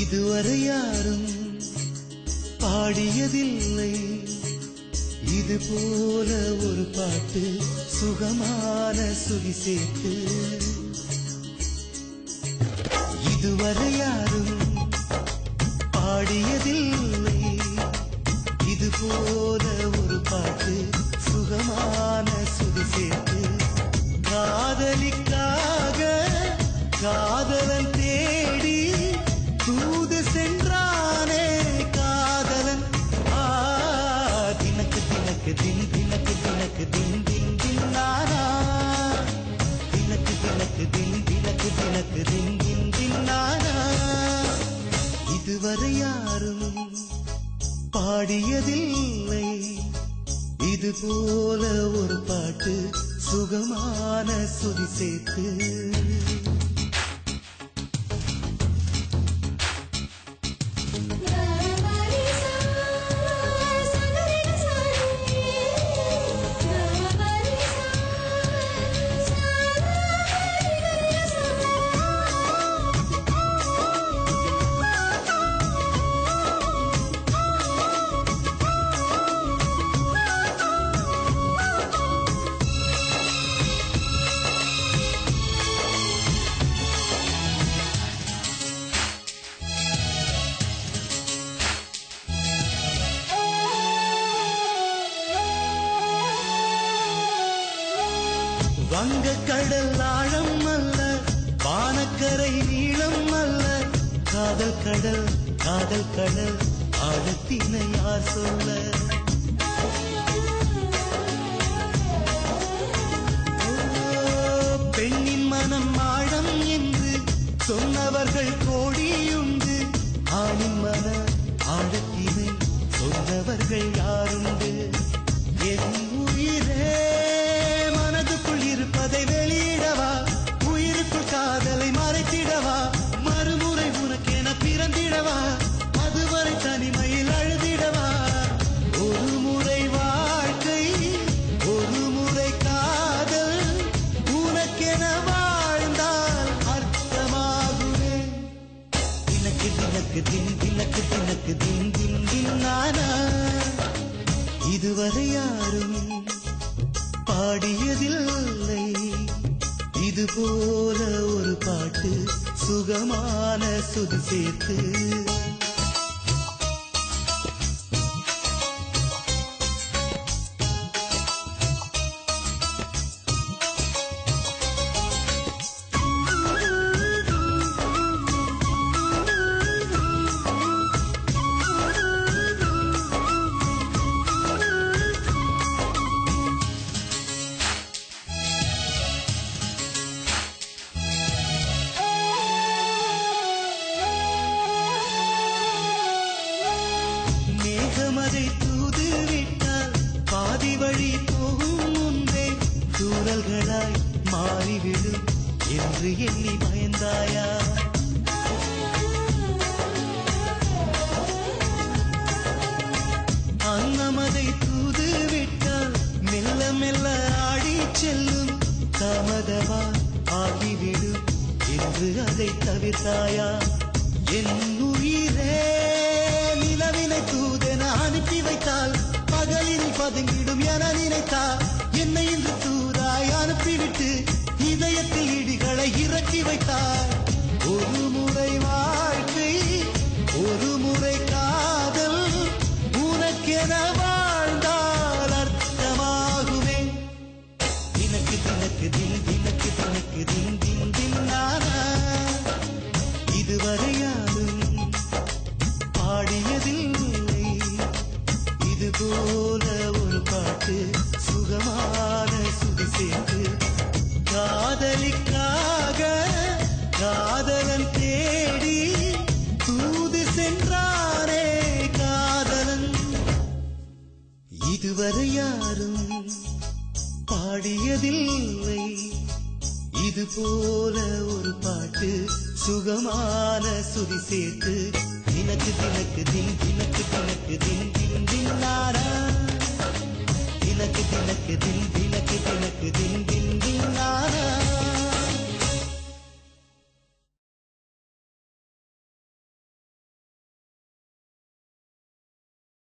இதுவரை யாரும் பாடியதில்லை இது போல ஒரு பாட்டு சுகமான சுதி சேர்த்து இதுவரை யாரும் பாடியதில்லை இது போல ஒரு பாட்டு சுகமான சுதி சேர்த்து காதலிக்காக காதலன் தேடி தூது சென்றானே காதலன் தினக்கு தினக்கு தின் தினக்கு தினக்கு தின் தின் தின் நானா தினக்கு தினக்கு தின் தினக்கு தினக்கு தின் தின் தின் நானா இதுவரை யாரும் பாடியதில்லை இது போல ஒரு பாட்டு சுகமான சுதி சேர்த்து வங்கக்கடல் ஆழம் அல்ல வானக்கரை நீளம் அல்ல காதல் கடல் ஆழத்தினை யார் சொல்ல பெண்ணின் மனம் ஆழம் என்று சொன்னவர்கள் கோடியுண்டு ஆணின் மன ஆழத்தினை சொன்னவர்கள் யாருண்டு என் உயிரே மனதுக்குள் இருப்பதை வெளியிடவா உயிருக்குள் காதலை மறைத்திடவா மறுமுறை உனக்கென பிறந்திடவா அதுவரை தனிமையில் அழுதிடவா ஒரு முறை வாழ்க்கை ஒரு முறை காதல் உனக்கென வாழ்ந்தால் அர்த்தமாகுமே தினக்கு தினக்கு தின் தினக்கு தினக்கு தின் தின் தின் நானா இதுவரை யாரும் பாடியதில்லை இது போல ஒரு பாட்டு சுகமான சுதி சேர்த்து மேகமதை தூது விட்டால் பாதி வழி போகும் முன்பே தூரல்களாய் மாறிவிடும் என்று எண்ணி பயந்தாயா அன்னமதை தூது விட்டால் மெல்ல மெல்ல ஆடி செல்லும் தாமதமா ஆகிவிடும் என்று அதை தவிர்த்தாயா என் உயிரே நிலவினை தூதென அனுப்பி வைத்தால் பகலில் பதுங்கிடும் என நினைத்தால் என்னை இன்று தூதாய் அனுப்பிவிட்டு இதயத்தில் இடிகளை இறக்கி வைத்தார் ஒரு முறை வாழ்க்கை ஒரு முறை காதல் உனக்கென வாழ்ந்தால் அர்த்தமாகுமே தினக்கு தினக்கு தின் தினக்கு தினக்கு தின் தின் தின் நானா இதுவரை யாரும் பாடியதில்லை இது போல ஒரு பாட்டு சுகமான சுதி சேர்த்து காதலிக்காக காதலன் தேடி தூது சென்றானே காதலன் இதுவரை யாரும் பாடியதில்லை இது போல ஒரு பாட்டு சுகமான சுதி சேர்த்து தினக்கு தினக்கு தின் தினக்கு தினக்கு தின் தின் தின் நானா தினக்கு தினக்கு தின் தினக்கு தினக்கு தின்